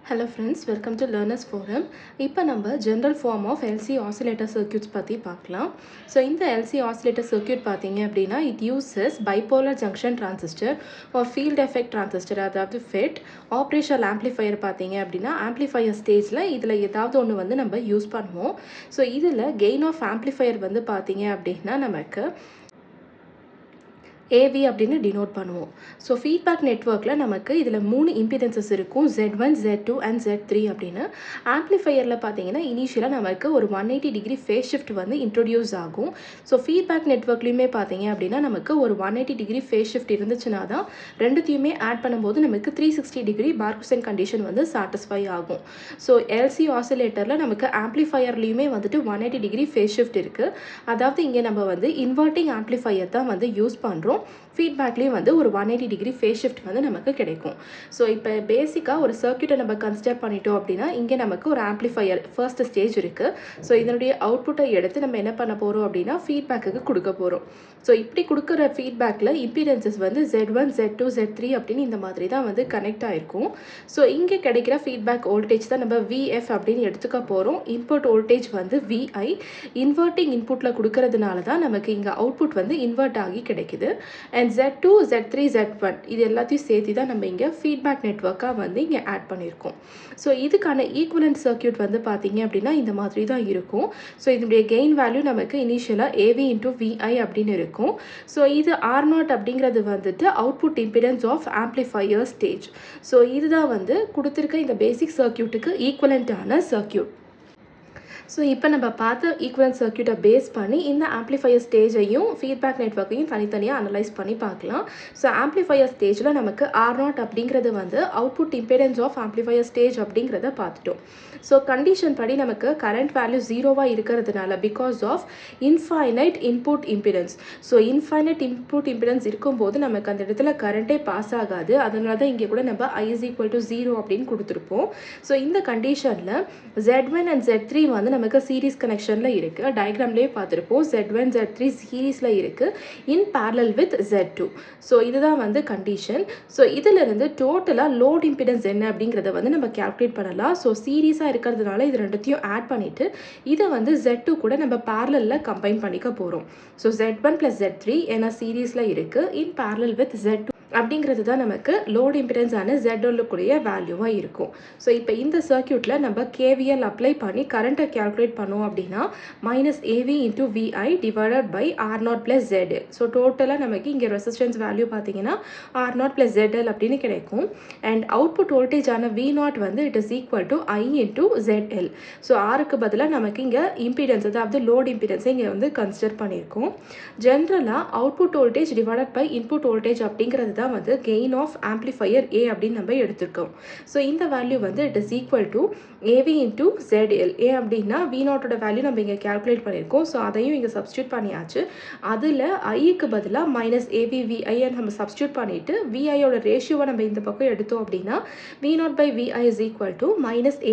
Hello friends, welcome to Learners Forum. இப்போ நம்ம general form of LC oscillator circuits பற்றி பார்க்கலாம். ஸோ இந்த LC oscillator circuit பார்த்தீங்க அப்படின்னா it uses bipolar junction transistor or field effect transistor, அதாவது FET. operational amplifier பார்த்தீங்க அப்படின்னா amplifier stageல இதில் ஏதாவது ஒன்று வந்து நம்ம யூஸ் பண்ணுவோம். ஸோ இதில் gain of amplifier வந்து பார்த்தீங்க அப்படின்னா நமக்கு AV அப்படின்னு டினோட் பண்ணுவோம். ஸோ ஃபீட்பேக் நெட்வொர்க்கில் நமக்கு இதில் 3 இம்பிடன்சஸ் இருக்கும், Z1, Z2 அண்ட் Z3 அப்படின்னு. ஆம்ப்ளிஃபையரில் பார்த்தீங்கன்னா இனிஷியலாக நமக்கு ஒரு 180 டிகிரி ஃபேஸ் ஷிஃப்ட் வந்து இன்ட்ரடியூஸ் ஆகும். ஸோ ஃபீட்பேக் நெட்வொர்க்லையுமே பார்த்தீங்க அப்படின்னா நமக்கு ஒரு 180 டிகிரி ஃபேஸ் ஷிஃப்ட் இருந்துச்சுன்னா தான் ரெண்டுத்தையுமே ஆட் பண்ணும்போது நமக்கு 360 டிகிரி பார்குசன் கண்டிஷன் வந்து சாட்டிஸ்ஃபை ஆகும். ஸோ எல்சி ஆசிலேட்டரில் நமக்கு ஆம்ப்ளிஃபையர்லேயுமே வந்துட்டு 180 டிகிரி ஃபேஸ் ஷிஃப்ட் இருக்குது. அதாவது இங்கே நம்ம வந்து இன்வெர்ட்டிங் ஆம்ப்ளிஃபையர் தான் வந்து யூஸ் பண்ணுறோம். ஃபீட்பேக்லேயும் வந்து ஒரு 180 டிகிரி ஃபேஸ் ஷிஃப்ட் வந்து நமக்கு கிடைக்கும். ஸோ இப்போ பேசிக்காக ஒரு சர்க்யூட்டை நம்ம கன்சிடர் பண்ணிட்டோம் அப்படின்னா இங்கே நமக்கு ஒரு ஆம்ப்ளிஃபையர் ஃபர்ஸ்ட் ஸ்டேஜ் இருக்குது. ஸோ இதனுடைய அவுட்புட்டை எடுத்து நம்ம என்ன பண்ண போகிறோம் அப்படின்னா ஃபீட்பேக்குக்கு கொடுக்க போகிறோம். ஸோ இப்படி கொடுக்குற ஃபீட்பேக்கில் இம்பிடன்சஸ் வந்து Z1, Z2, Z3 அப்படின்னு இந்த மாதிரி தான் வந்து கனெக்ட் ஆகிருக்கும். ஸோ இங்கே கிடைக்கிற ஃபீட்பேக் வோல்டேஜ் தான் நம்ம VF அப்படின்னு எடுத்துக்க போகிறோம். இன்புட் வோல்டேஜ் வந்து VI. இன்வெர்ட்டிங் இன்புட்டில் கொடுக்கறதுனால தான் நமக்கு இங்கே அவுட்புட் வந்து இன்வெர்ட் ஆகி கிடைக்குது. அண்ட் Z2, Z3, Z1 இது எல்லாத்தையும் சேர்த்து தான் நம்ம இங்கே ஃபீட்பேக் நெட்வொர்க்காக வந்து இங்கே ஆட் பண்ணியிருக்கோம். ஸோ இதுக்கான ஈக்குவலன்ட் சர்க்யூட் வந்து பார்த்தீங்க அப்படின்னா இந்த மாதிரி தான் இருக்கும். ஸோ இதனுடைய கெயின் வேல்யூ நமக்கு இனிஷியலாக AV இன்டூ VI அப்படின்னு இருக்கும். ஸோ இது R0 அப்படிங்கிறது வந்துட்டு output impedance of amplifier stage. So இதுதான் வந்து கொடுத்துருக்க இந்த பேசிக் சர்க்யூட்டுக்கு ஈக்குவலண்ட்டான சர்க்யூட். ஸோ இப்போ நம்ம பார்த்த ஈக்குவலன்ட் சர்க்யூட்டை பேஸ் பண்ணி இந்த ஆம்ப்ளிஃபையர் ஸ்டேஜையும் ஃபீட்பேக் நெட்வொர்க்கையும் தனித்தனியாக அனலைஸ் பண்ணி பார்க்கலாம். ஸோ ஆம்ப்ளிஃபையர் ஸ்டேஜில் நமக்கு R0 அப்படிங்கிறது வந்து output impedance of amplifier stage அப்படிங்கிறத பார்த்துட்டோம். ஸோ கண்டிஷன் படி நமக்கு கரண்ட் வேல்யூ 0வாக இருக்கிறதுனால because of infinite input impedance. So infinite input impedance இருக்கும்போது நமக்கு அந்த இடத்துல கரண்ட்டே பாஸ் ஆகாது. அதனால தான் இங்கே கூட நம்ம I is equal to 0 அப்படின்னு கொடுத்துருப்போம். ஸோ இந்த கண்டிஷனில் Z1 அண்ட் Z3 வந்து நமக்கு சீரீஸ் கனெக்ஷனில் இருக்குது. டயக்ராம்லேயே பார்த்துருப்போம். Z1, Z3 சீரீஸில் இருக்குது இன் parallel with Z2. ஸோ இதுதான் வந்து கண்டிஷன். ஸோ இதிலிருந்து டோட்டலாக லோட் இம்பிடன்ஸ் என்ன அப்படிங்கிறத வந்து நம்ம கேல்குலேட் பண்ணலாம். ஸோ சீரீஸாக இருக்கிறதுனால இது ரெண்டுத்தையும் ஆட் பண்ணிவிட்டு இதை வந்து Z2 கூட நம்ம பேரலில் கம்பைன் பண்ணிக்க போகிறோம். ஸோ Z1 + Z3 ஏன்னா சீரீஸில் இருக்குது இன் parallel with Z2 அப்படிங்கிறது தான் நமக்கு லோட் இம்பிடன்ஸான Z1 வேல்யூவாக இருக்கும். ஸோ இப்போ இந்த சர்க்யூட்டில் நம்ம KVL அப்ளை பண்ணி கரண்ட்டை கேல்குலேட் பண்ணோம் அப்படின்னா -AV into VI divided by R0 + ZL. So டோட்டலாக நமக்கு இங்கே ரெசிஸ்டன்ஸ் வேல்யூ பார்த்தீங்கன்னா R0 + ZL அப்படின்னு கிடைக்கும். அண்ட் அவுட்புட் வோல்டேஜான V0 வந்து it is equal to I into ZL. So ஆருக்கு பதிலாக நமக்கு இங்கே இம்பிடன்ஸ் அதாவது லோட் இம்பிடன்ஸை இங்கே வந்து கன்சிடர் பண்ணியிருக்கோம். ஜென்ரலாக output voltage divided by input voltage அப்படிங்கிறது தான் வந்து கெயின் ஆஃப் ஆம்ப்ளிஃபையர் A அப்படின்னு நம்ம எடுத்திருக்கோம். ஸோ இந்த வேல்யூ வந்து it is equal to AV into ZL. A அப்படின்னா V0ஓட வேல்யூ நம்ம இங்கே கேல்குலேட் பண்ணியிருக்கோம். ஸோ அதையும் இங்கே சப்ஸ்டியூட் பண்ணியாச்சு. அதில் ஐக்கு பதிலாக -AVVI நம்ம சப்ஸ்டியூட் பண்ணிவிட்டு VIயோட ரேஷியோவை நம்ம இந்த பக்கம் எடுத்தோம் அப்படின்னா V0/VI is equal to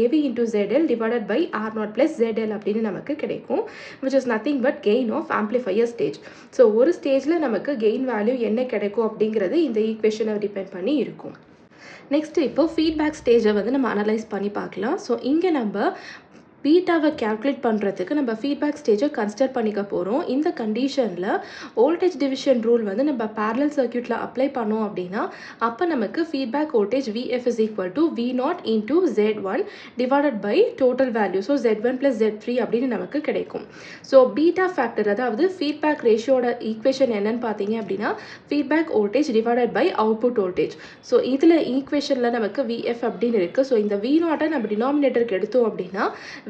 -AV into ZL divided by R0 + ZL அப்படின்னு நமக்கு கிடைக்கும், which is nothing but gain of amplifier stage. So ஒரு ஸ்டேஜில் நமக்கு கெயின் வேல்யூ என்ன கிடைக்கும் அப்படிங்கிறது இந்த ஈக்குவேஷனை டிபெண்ட் பண்ணி இருக்கும். நெக்ஸ்ட் இப்போ ஃபீட்பேக் ஸ்டேஜை வந்து நம்ம அனலைஸ் பண்ணி பார்க்கலாம். ஸோ இங்கே நம்ம பீட்டாவை கேல்குலேட் பண்ணுறதுக்கு நம்ம ஃபீட்பேக் ஸ்டேஜை கன்சிடர் பண்ணிக்க போகிறோம். இந்த கண்டிஷனில் வோல்டேஜ் டிவிஷன் ரூல் வந்து நம்ம பேரலல் சர்க்யூட்டில் அப்ளை பண்ணோம் அப்படின்னா அப்போ நமக்கு feedback voltage VF is equal to V0 into Z1 divided by total value. So Z1 + Z3 அப்படின்னு நமக்கு கிடைக்கும். ஸோ பீட்டா ஃபேக்டர் அதாவது ஃபீட்பேக் ரேஷியோட ஈக்குவேஷன் என்னன்னு பார்த்தீங்க அப்படின்னா feedback voltage divided by output voltage. So இதில் ஈக்குவேஷனில் நமக்கு VF அப்படின்னு இருக்குது. ஸோ இந்த V0 நம்ம டினாமினேட்டருக்கு எடுத்தோம் அப்படின்னா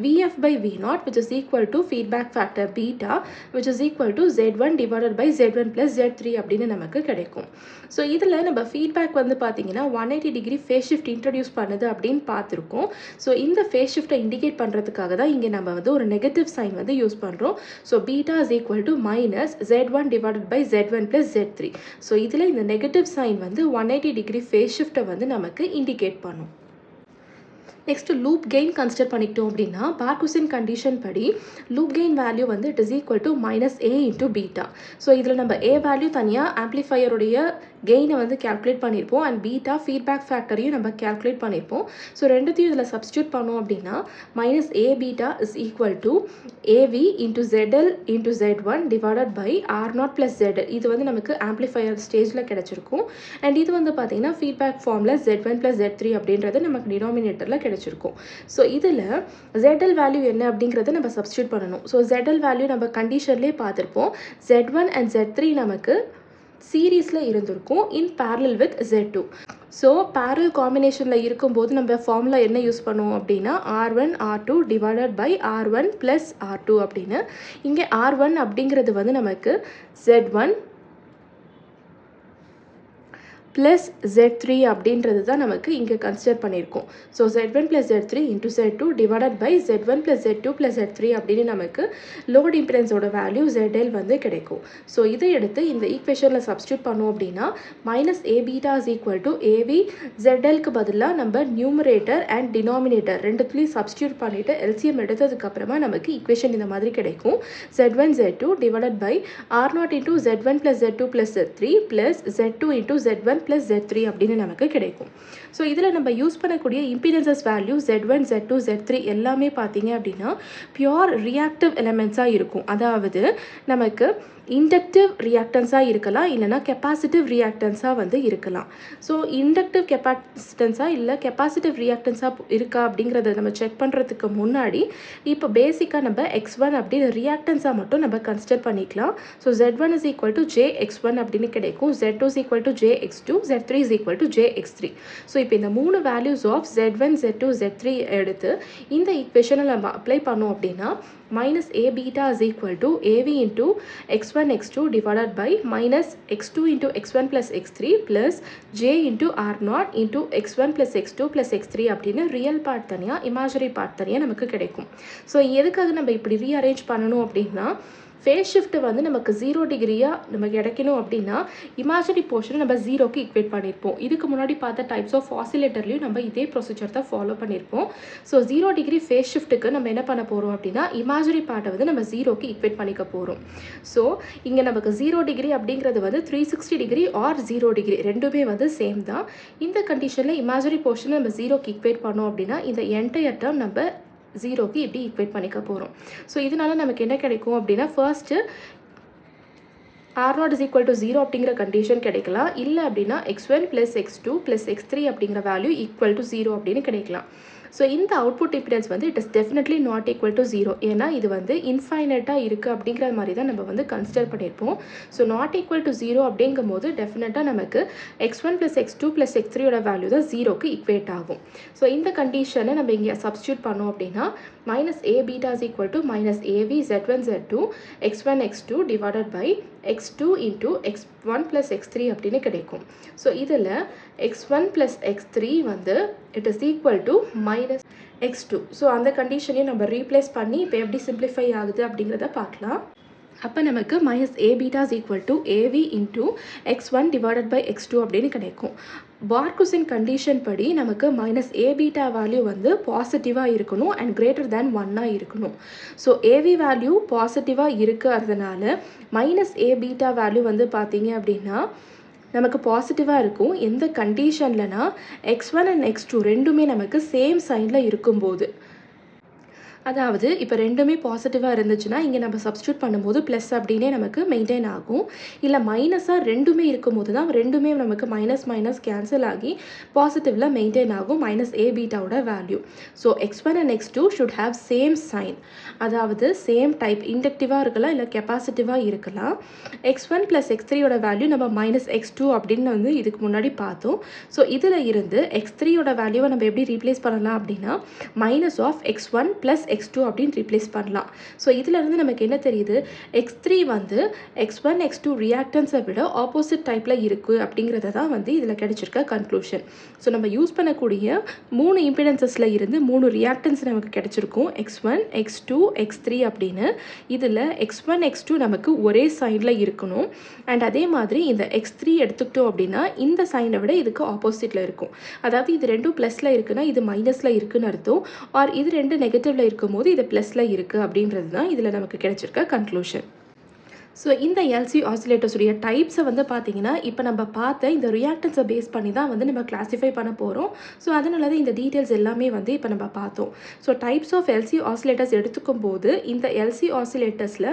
VF/V0 which is equal to feedback factor beta which is equal to Z1 divided by Z1 plus Z3 அப்படின்னு நமக்கு கிடைக்கும். ஸோ இதில் நம்ம ஃபீட்பேக் வந்து பார்த்தீங்கன்னா 180 டிகிரி ஃபேஸ் ஷிஃப்ட் இன்ட்ரடியூஸ் பண்ணுது அப்படின்னு பார்த்துருக்கோம். ஸோ இந்த ஃபேஸ் ஷிஃப்ட்டை இண்டிகேட் பண்ணுறதுக்காக தான் இங்கே நம்ம வந்து ஒரு நெகட்டிவ் சைன் வந்து யூஸ் பண்ணுறோம். So beta is equal to -Z1 divided by Z1 plus Z3. So இதில் இந்த நெகட்டிவ் சைன் வந்து 180 டிகிரி ஃபேஸ் ஷிஃப்ட்டை வந்து நமக்கு இண்டிகேட் பண்ணும். நெக்ஸ்ட் லூப் கெயின் கன்சிடர் பண்ணிக்கிட்டோம் அப்படின்னா பார்குசன் கண்டிஷன் படி லூப் கெயின் வேல்யூ வந்து it is equal to -A into beta. So இதில் நம்ம A வேல்யூ தனியாக ஆம்ப்ளிஃபையருடைய கெயினை வந்து கால்குலேட் பண்ணியிருப்போம் அண்ட் பீட்டா ஃபீட்பேக் ஃபேக்டரையும் நம்ம கால்குலேட் பண்ணியிருப்போம். ஸோ ரெண்டுத்தையும் இதில் சப்ஸ்டியூட் பண்ணோம் அப்படின்னா minus A beta is equal to AV into ZL into Z1 divided by R0 plus ZL. இது வந்து நமக்கு ஆம்ப்ளிஃபையர் ஸ்டேஜில் கிடச்சிருக்கும். அண்ட் இது வந்து பார்த்தீங்கன்னா ஃபீட்பேக் ஃபார்மில் Z1 ப்ளஸ் Z3 அப்படின்றது நமக்கு டினாமினேட்டரில் கிடச்சிருக்கும். ஸோ இதில் ZL வேல்யூ என்ன அப்படிங்கிறத நம்ம சப்ஸ்டியூட் பண்ணணும். ஸோ ZL வேல்யூ நம்ம கண்டிஷன்லேயே பார்த்துருப்போம். Z1 அண்ட் Z3 நமக்கு சீரீஸில் இருந்திருக்கும் இன் parallel with Z2. So parallel காம்பினேஷனில் இருக்கும்போது நம்ம ஃபார்முலா என்ன யூஸ் பண்ணுவோம் அப்படின்னா R1 R2 divided by R1 plus R2 அப்படின்னு. இங்கே R1 அப்படிங்கிறது வந்து நமக்கு Z1 ப்ளஸ் Z3 அப்படின்றது தான் நமக்கு இங்கே கன்சிடர் பண்ணியிருக்கோம். So Z1 plus Z3 into Z2 divided by Z1 plus Z2 plus Z3 அப்படின்னு நமக்கு லோட் இம்பிடன்ஸோட வேல்யூ ZL வந்து கிடைக்கும். ஸோ இதை எடுத்து இந்த ஈக்குவேஷனில் சப்ஸ்டியூட் பண்ணோம் அப்படின்னா minus A beta is equal to AV ZLக்கு பதிலாக நம்ம நியூமரேட்டர் அண்ட் டினாமினேட்டர் ரெண்டுத்துலேயும் சப்ஸ்டியூட் பண்ணிவிட்டு எல்சிஎம் எடுத்ததுக்கப்புறமா நமக்கு ஈக்குவேஷன் இந்த மாதிரி கிடைக்கும். Z1 Z2 divided by R0 into Z1 plus Z2 plus Z3 plus Z2 into Z1 plus Z3 அப்படின்னு நமக்கு கிடைக்கும். ஸோ இதில் நம்ம யூஸ் பண்ணக்கூடிய இம்பிடன்சஸ் வேல்யூ Z1 Z2 Z3 எல்லாமே பார்த்தீங்க அப்படின்னா பியோர் ரியாக்டிவ் எலமெண்ட்ஸாக இருக்கும். அதாவது நமக்கு இண்டக்டிவ் ரியாக்டன்ஸாக இருக்கலாம், இல்லைனா கெப்பாசிட்டிவ் ரியாக்டன்ஸாக வந்து இருக்கலாம். ஸோ இண்டக்டிவ் கெப்பாசிட்டன்ஸாக இல்லை கெப்பாசிட்டிவ் ரியாக்டன்ஸாக இருக்கா அப்படிங்கிறத நம்ம செக் பண்ணுறதுக்கு முன்னாடி இப்போ பேசிக்காக நம்ம X1 அப்படின்னு ரியாக்டன்ஸாக மட்டும் நம்ம கன்சிடர் பண்ணிக்கலாம். So Z1 is equal to JX1 அப்படின்னு கிடைக்கும். Z2 is equal to JX2, Z3 is equal to JX3. So இப்போ இந்த மூணு values of Z1 Z2 Z3 எடுத்து இந்த ஈக்குவேஷனை நம்ம அப்ளை பண்ணோம் அப்படின்னா minus A beta is equal to AV into X1 X2 divided by minus X2 into X1 plus X3 plus J into R0 into X1 plus X2 plus X3 அப்படின்னு real part தனியாக imaginary part தனியாக நமக்கு கிடைக்கும். So எதுக்காக நம்ம இப்படி rearrange பண்ணணும் அப்படின்னா ஃபேஸ் ஷிஃப்ட் வந்து நமக்கு 0 டிகிரியாக நமக்கு கிடைக்கணும் அப்படின்னா இமேஜினரி போர்ஷனை நம்ம 0க்கு ஈக்குவேட் பண்ணியிருப்போம். இதுக்கு முன்னாடி பார்த்த டைப்ஸ் ஆஃப் ஆசிலேட்டர்லையும் நம்ம இதே ப்ரொசீஜர் தான் ஃபாலோ பண்ணியிருப்போம். ஸோ 0 டிகிரி ஃபேஸ் ஷிஃப்ட்டுக்கு நம்ம என்ன பண்ண போகிறோம் அப்படின்னா இமேஜினரி பார்ட்டை வந்து நம்ம 0க்கு ஈக்குவேட் பண்ணிக்க போகிறோம். ஸோ இங்கே நமக்கு 0 டிகிரி அப்படிங்கிறது வந்து 360 டிகிரி ஆர் 0 டிகிரி ரெண்டுமே வந்து சேம் தான். இந்த கண்டிஷனில் இமேஜினரி போர்ஷனை நம்ம 0க்கு ஈக்குவேட் பண்ணோம் அப்படின்னா இந்த என்டையர் டேர்ம் நம்ம 0க்கு இப்படி ஈக்குவேட் பண்ணிக்க போகிறோம். ஸோ இதனால நமக்கு என்ன கிடைக்கும் அப்படின்னா first R0 is equal to 0 அப்படிங்கிற கண்டிஷன் கிடைக்கலாம். இல்லை அப்படின்னா X1 plus X2 plus X3 அப்படிங்கிற வேல்யூ ஈக்குவல் டு 0 அப்படின்னு கிடைக்கலாம். ஸோ இந்த அவுட்புட் இம்பிடன்ஸ் வந்து it is definitely not equal to 0. ஏன்னா இது வந்து இன்ஃபைனட்டாக இருக்குது அப்படிங்கிற மாதிரி தான் நம்ம வந்து கன்சிடர் பண்ணியிருப்போம். ஸோ நாட் ஈக்குவல் டு 0 அப்படிங்கும் போது டெஃபினட்டாக நமக்கு X1 ப்ளஸ் X2 ப்ளஸ் X3யோட வேல்யூ தான் 0க்கு ஈக்குவேட் ஆகும். ஸோ இந்த கண்டிஷனை நம்ம இங்கே சப்ஸ்டியூட் பண்ணோம் அப்படின்னா minus A beta is equal to minus AV Z1 Z2 X1 X2 divided by X2 into X1 plus X3 அப்படின்னு கிடைக்கும். ஸோ இதில் X1 ப்ளஸ் X3 வந்து it is equal to minus X2. So அந்த கண்டிஷனையும் நம்ம replace பண்ணி இப்போ எப்படி சிம்பிளிஃபை ஆகுது அப்படிங்கிறத பார்க்கலாம். அப்போ நமக்கு minus A beta is equal to AV into X1 divided by X2 அப்படின்னு கிடைக்கும். பார்குசின் கண்டிஷன் படி நமக்கு மைனஸ் ஏ பீட்டா வேல்யூ வந்து பாசிட்டிவாக இருக்கணும் அண்ட் கிரேட்டர் தேன் 1ஆக இருக்கணும். ஸோ ஏவி வேல்யூ பாசிட்டிவாக இருக்கிறதுனால மைனஸ் ஏ பீட்டா வேல்யூ வந்து பார்த்தீங்க அப்படின்னா நமக்கு பாசிட்டிவாக இருக்கும். எந்த கண்டிஷன்லனா X1 அண்ட் X2 ரெண்டுமே நமக்கு சேம் சைனில் இருக்கும்போது, அதாவது இப்போ ரெண்டுமே பாசிட்டிவாக இருந்துச்சுன்னா இங்கே நம்ம சப்ஸ்டியூட் பண்ணும்போது ப்ளஸ் அப்படின்னே நமக்கு மெயின்டைன் ஆகும். இல்லை மைனஸாக ரெண்டுமே இருக்கும்போது தான் ரெண்டுமே நமக்கு மைனஸ் மைனஸ் கேன்சல் ஆகி பாசிட்டிவில் மெயின்டைன் ஆகும் மைனஸ் ஏ பீட்டாவோட value. So X1 and X2 should have same sign, அதாவது சேம் டைப் இண்டக்டிவாக இருக்கலாம் இல்லை கெப்பாசிட்டிவாக இருக்கலாம். X1 ப்ளஸ் X3யோட வேல்யூ நம்ம மைனஸ் X2 அப்படின்னு வந்து இதுக்கு முன்னாடி பார்த்தோம். ஸோ இதில் இருந்து X3யோட வேல்யூவை நம்ம எப்படி ரீப்ளேஸ் பண்ணலாம் அப்படின்னா minus of X1 plus X2 அப்படின்னு ரீப்ளேஸ் பண்ணலாம். ஸோ இதிலிருந்து நமக்கு என்ன தெரியுது, X3 வந்து X1 X2 ரியாக்டன்ஸை விட ஆப்போசிட் டைப்பில் இருக்குது அப்படிங்கிறத தான் வந்து இதில் கிடைச்சிருக்க கன்க்ளூஷன். ஸோ நம்ம யூஸ் பண்ணக்கூடிய 3 இம்பிடன்சஸில் இருந்து 3 ரியாக்டன்ஸ் நமக்கு கிடைச்சிருக்கும், X1 X2 X3 அப்படின்னு. இதில் X1 X2 நமக்கு ஒரே சைடில் இருக்கணும். அண்ட் அதே மாதிரி இந்த X3 எடுத்துக்கிட்டோம் அப்படின்னா இந்த சைனை விட இதுக்கு ஆப்போசிட்டில் இருக்கும். அதாவது இது ரெண்டும் ப்ளஸில் இருக்குன்னா இது மைனஸில் இருக்குன்னு அர்த்தம், ஆர் இது ரெண்டு நெகட்டிவில் இருக்கும்போது இது ப்ளஸில் இருக்குது அப்படின்றது தான் இதில் நமக்கு கிடைச்சிருக்க கன்க்ளூஷன். ஸோ இந்த எல்சி ஆசிலேட்டர்ஸுடைய டைப்ஸை வந்து பார்த்தீங்கன்னா, இப்போ நம்ம பார்த்த இந்த ரியாக்டன்ஸை பேஸ் பண்ணி தான் வந்து நம்ம கிளாஸிஃபை பண்ண போகிறோம். ஸோ அதனால தான் இந்த டீட்டெயில்ஸ் எல்லாமே வந்து இப்போ நம்ம பார்த்தோம். So types of LC oscillators எடுத்துக்கும் போது இந்த எல்சி ஆசிலேட்டர்ஸில்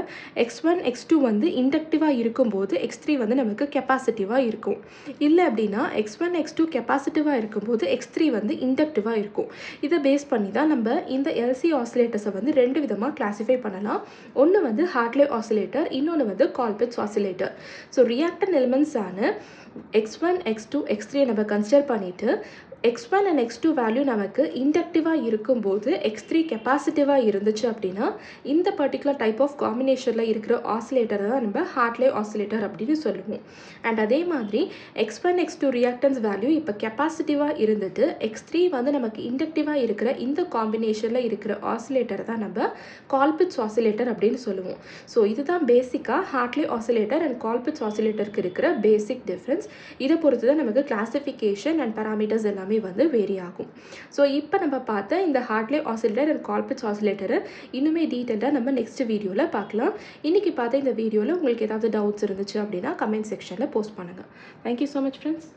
X1, X2 வந்து இண்டக்டிவாக இருக்கும்போது X3 வந்து நமக்கு கெப்பாசிட்டிவாக இருக்கும். இல்லை அப்படின்னா X1, X2 கெப்பாசிட்டிவாக இருக்கும்போது X3 வந்து இண்டக்டிவாக இருக்கும். இதை பேஸ் பண்ணி தான் நம்ம இந்த எல்சி ஆசிலேட்டர்ஸை வந்து 2 விதமாக கிளாஸிஃபை பண்ணலாம். ஒன்று வந்து ஹார்ட்லே ஆசிலேட்டர், இன்னொன்று வந்து கால்பிட்ஸ் ஆசிலேட்டர். ஸோ ரியாக்டன் எலிமெண்ட்ஸான X1, X2, X3 நம்ம கன்சிடர் பண்ணிவிட்டு X1 and X2 வேல்யூ நமக்கு இண்டக்டிவாக இருக்கும்போது X3 கெப்பாசிட்டிவாக இருந்துச்சு அப்படின்னா இந்த பர்டிகுலர் டைப் ஆஃப் காம்பினேஷனில் இருக்கிற ஆசிலேட்டர் தான் நம்ம ஹார்ட்லே ஆசிலேட்டர் அப்படின்னு சொல்லுவோம். அண்ட் அதே மாதிரி X1, X2 ரியாக்டன்ஸ் வேல்யூ இப்போ கெப்பாசிட்டிவாக இருந்துட்டு X3 வந்து நமக்கு இண்டக்டிவாக இருக்கிற இந்த காம்பினேஷனில் இருக்கிற ஆசிலேட்டர் தான் நம்ம கால்பிட்ஸ் ஆசிலேட்டர் அப்படின்னு சொல்லுவோம். ஸோ இதுதான் பேசிக்காக ஹார்ட்லே ஆசிலேட்டர் அண்ட் கால்பிட்ஸ் ஆசிலேட்டருக்கு இருக்கிற பேசிக் டிஃப்ரென்ஸ். இதை பொறுத்து தான் நமக்கு கிளாசிஃபிகேஷன் அண்ட் பராமீட்டர்ஸ் எல்லாமே வந்து வேரி ஆகும். ஸோ இப்போ நம்ம பார்த்த இந்த ஹார்ட்லே ஆசிலேட்டர் அண்ட் கால்பிட்ஸ் ஆசிலேட்டரை இன்னுமே டீட்டெயிலாக நம்ம நெக்ஸ்ட் வீடியோவில் பார்க்கலாம். இன்றைக்கி பார்த்த இந்த வீடியோவில் உங்களுக்கு ஏதாவது டவுட்ஸ் இருந்துச்சு அப்படின்னா கமெண்ட் செக்ஷனில் போஸ்ட் பண்ணுங்கள். Thank you so much friends.